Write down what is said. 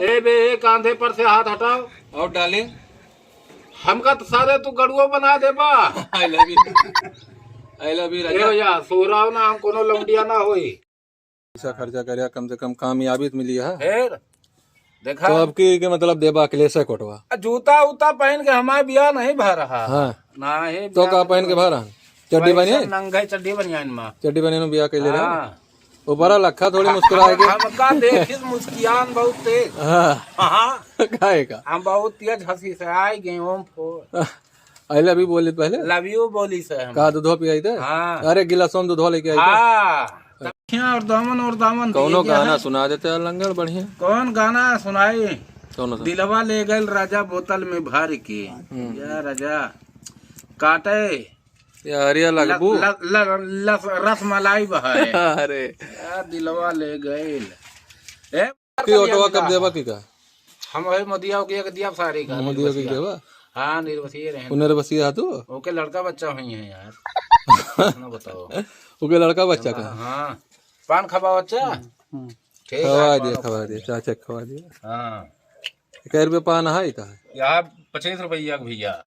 ए बे कांधे पर से हाथ हटाओ और डार्लिंग हमका तो सारे तू गड़ुओ बना दे बा। आई लव यू ए राजा। भैया सो रहा हो ना, हम कोनो लौंडिया ना होई। पैसा खर्चा करे कम से कम कामयाबी तो मिली है। फिर देखा तो अब की के मतलब देबा के लिए से कोटवा जूता उता पहन के हमारे बियाह नहीं भर रहा। हाँ नहीं तो का पहन के भरा चड्डी बनिए नंगे चड्डी बनियान में चड्डी बनिए बिया के ले रहा हाँ। ऊपर लखा थोड़ी मुस्कुराएगी। हमका देखिस मुस्कियान बहुत तेज। हाँ हाँ काहे का हम बहुत तेज हंसी से आई गए ओम फोर आई लव यू बोली पहले लव यू बोली से हम। का दूधो पियाई थे। हाँ। अरे गिलासों में दूधो लेके आई थे। हाँ और दामन कौनो गाना सुना देते लंगड़ बढ़िया। कौन गाना सुनाई? कौनो सा दिलवा ले गल राजा बोतल में भर के या राजा काटे यारिया लगबू रस मलाई बहाए। अरे दिलवा ले गइल की ऑटोवा कब देबा की का हम वही मोदिया के दिया सारी का मोदी की देबा। हाँ निर्वसीय रहे उन्हें बसिया तू ओके लड़का बच्चा हुई है यार ना बताओ ओके लड़का बच्चा का। हाँ पान खबा बच्चा ठीक खवा दिया चाचा खवा दिया। हाँ कै रुपये पान है का यहाँ 25 रुपया भैया।